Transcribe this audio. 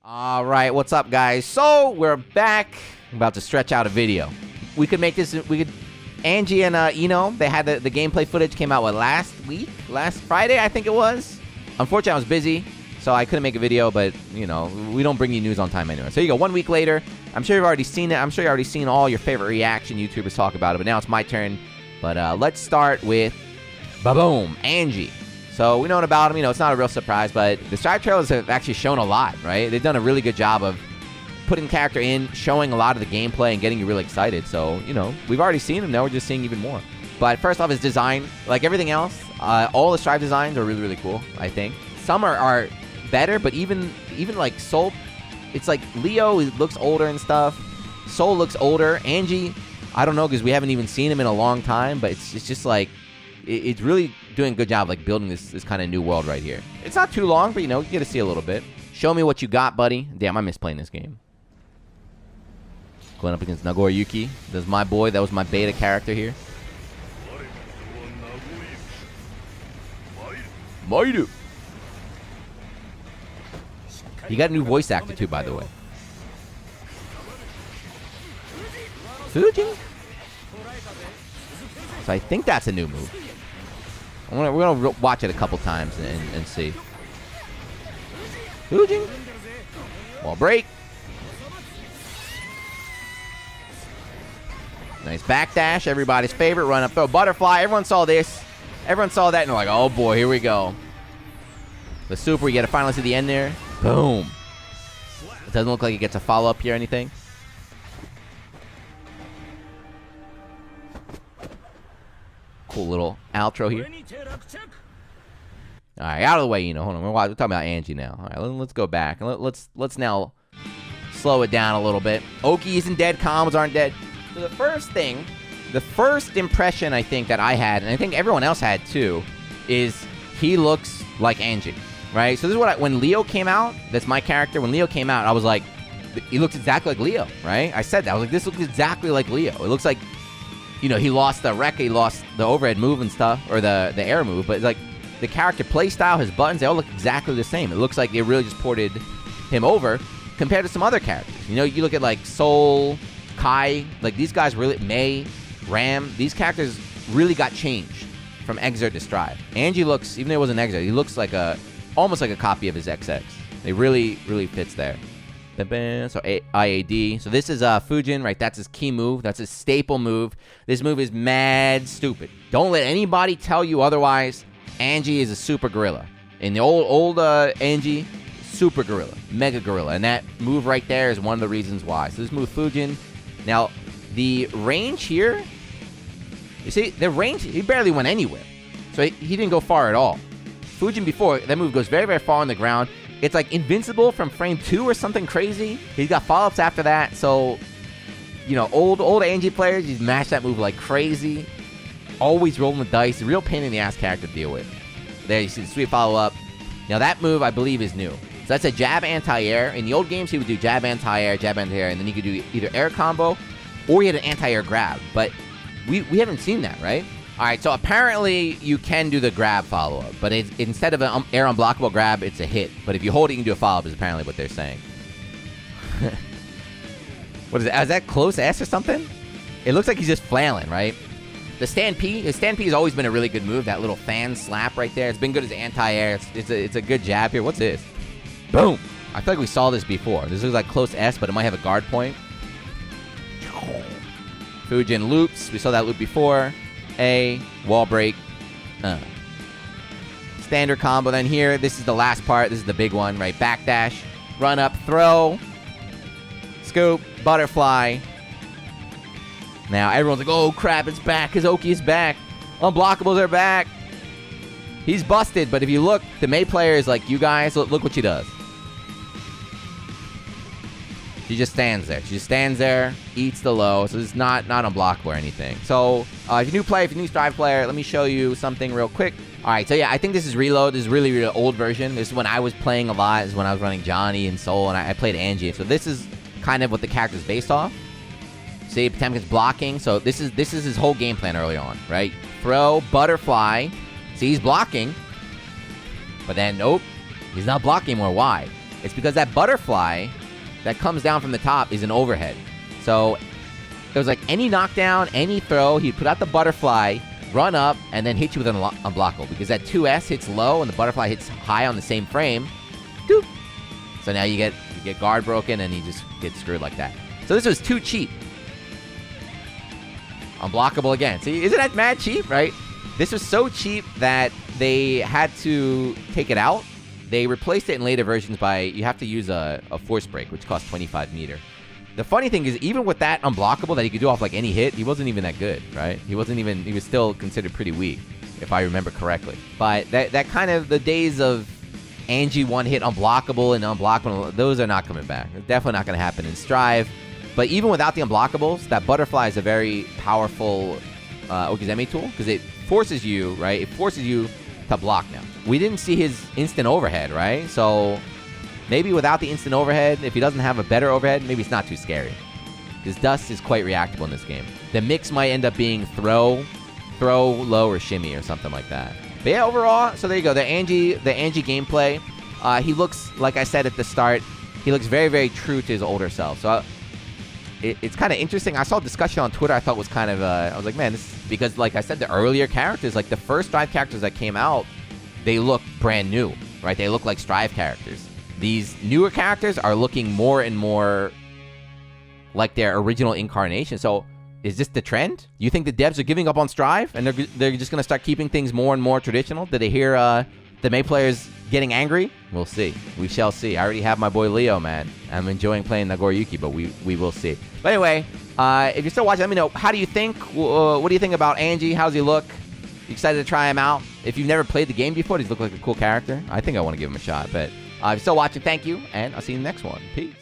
All right, what's up, guys? So we're back. I'm about to stretch out a video. We could make this. Anji and Eno, they had the gameplay footage came out last Friday, I think it was. Unfortunately, I was busy, so I couldn't make a video. But you know, we don't bring you news on time anyway. So you go 1 week later. I'm sure you've already seen it. I'm sure you've already seen all your favorite reaction YouTubers talk about it. But now it's my turn. But let's start with ba-boom, Anji. So we know about him. You know, it's not a real surprise, but the Strive trailers have actually shown a lot, right? They've done a really good job of putting the character in, showing a lot of the gameplay, and getting you really excited. So, you know, we've already seen him. Now we're just seeing even more. But first off, his design, like everything else, all the Strive designs are really, really cool, I think. Some are better, but even like Soul, it's like Leo looks older and stuff. Soul looks older. Anji, I don't know, because we haven't even seen him in a long time, but it's just like, it's really doing a good job like building this kind of new world right here. It's not too long, but you know, you get to see a little bit. Show me what you got, buddy. Damn, I miss playing this game. Going up against Nagoriyuki. That's my boy. That was my beta character here. Maidu. You got a new voice actor too, by the way. Fujin? So I think that's a new move. We're gonna watch it a couple times and see. Fujin. Wall break. Nice backdash. Everybody's favorite. Run up throw. Butterfly. Everyone saw this. Everyone saw that and they're like, oh boy, here we go. The super. You get to finally see the end there. Boom. It doesn't look like it gets a follow up here or anything. Cool little outro here. All right, out of the way, you know. Hold on, we're talking about Anji now. All right, let's go back and let's now slow it down a little bit. Oki isn't dead. Combs aren't dead. So the first impression I think that I had, and I think everyone else had too, is he looks like Anji, right? So this is what when Leo came out. That's my character. When Leo came out, I was like, he looks exactly like Leo, right? I said that. I was like, this looks exactly like Leo. It looks like, you know, he lost the Rekka, he lost the overhead move and stuff, or the air move, but like the character play style, his buttons, they all look exactly the same. It looks like they really just ported him over compared to some other characters. You know, you look at like Soul, Kai, like these guys really, Mei, Ram, these characters really got changed from Exert to Strive. Anji looks, even though it wasn't Exert, he looks like almost like a copy of his XX. They really fits there. So IAD. So this is Fujin, right? That's his key move. That's his staple move. This move is mad stupid. Don't let anybody tell you otherwise. Anji is a super gorilla. In the old Anji, super gorilla, mega gorilla. And that move right there is one of the reasons why. So this move, Fujin. Now, the range here, you see, the range, he barely went anywhere. So he didn't go far at all. Fujin before, that move goes very, very far on the ground. It's like invincible from frame 2 or something crazy. He's got follow-ups after that. So, you know, old Anji players, you mash that move like crazy. Always rolling the dice. Real pain in the ass character to deal with. There you see the sweet follow-up. Now that move, I believe, is new. So that's a jab anti-air. In the old games, he would do jab anti-air, and then he could do either air combo or he had an anti-air grab. But we haven't seen that, right? All right, so apparently you can do the grab follow-up, but instead of an air unblockable grab, it's a hit. But if you hold it, you can do a follow-up is apparently what they're saying. What is it? Is that close S or something? It looks like he's just flailing, right? The stand P, his stand P has always been a really good move. That little fan slap right there. It's been good as anti-air. It's a good jab here. What's this? Boom. I feel like we saw this before. This looks like close S, but it might have a guard point. Fujin loops. We saw that loop before. A wall break. Standard combo. Then here, this is the last part. This is the big one, right? Backdash. Run up, throw. Scoop. Butterfly. Now everyone's like, oh crap, it's back. His Oki is back. Unblockables are back. He's busted, but if you look, the Mei player is like, you guys, look what she does. She just stands there. She just stands there, eats the low, so it's not unblockable or anything. So if you're a new player, if you're a new Strive player, let me show you something real quick. All right, so yeah, I think this is Reload. This is really, really old version. This is when I was playing a lot. This is when I was running Johnny and Soul, and I played Anji. So this is kind of what the character's based off. See, Potemkin's blocking. So this is his whole game plan early on, right? Throw, butterfly. See, he's blocking. But then, nope, he's not blocking anymore. Why? It's because that butterfly that comes down from the top is an overhead. So it was like any knockdown, any throw, he'd put out the butterfly, run up, and then hit you with an unblockable. Because that 2S hits low and the butterfly hits high on the same frame. Doop. So now you get guard broken and you just get screwed like that. So this was too cheap. Unblockable again. See, isn't that mad cheap, right? This was so cheap that they had to take it out. They replaced it in later versions by, you have to use a force break, which costs 25 meter. The funny thing is, even with that unblockable that he could do off like any hit, he wasn't even that good, right? He was still considered pretty weak, if I remember correctly. But that kind of, the days of Anji one-hit unblockable and unblockable, those are not coming back. It's definitely not going to happen in Strive. But even without the unblockables, that butterfly is a very powerful Okizeme tool, because it forces you, right? It forces you to block now. We didn't see his instant overhead, right? So maybe without the instant overhead, if he doesn't have a better overhead, maybe it's not too scary. Because Dust is quite reactable in this game. The mix might end up being throw, low, or shimmy or something like that. But yeah, overall, so there you go. The Anji gameplay. He looks, like I said at the start, he looks very, very true to his older self. So it's kind of interesting. I saw a discussion on Twitter I thought was kind of, I was like, man, this is, because like I said, the earlier characters, like the first Strive characters that came out, they look brand new, right? They look like Strive characters. These newer characters are looking more and more like their original incarnation. So is this the trend? You think the devs are giving up on Strive and they're just going to start keeping things more and more traditional? Did they hear the May players getting angry? We'll see. We shall see. I already have my boy Leo, man. I'm enjoying playing Nagoriyuki, but we will see. But anyway, if you're still watching, let me know. How do you think? What do you think about Anji? How's he look? You excited to try him out? If you've never played the game before, does he look like a cool character? I think I want to give him a shot. But if you're still watching, thank you, and I'll see you in the next one. Peace.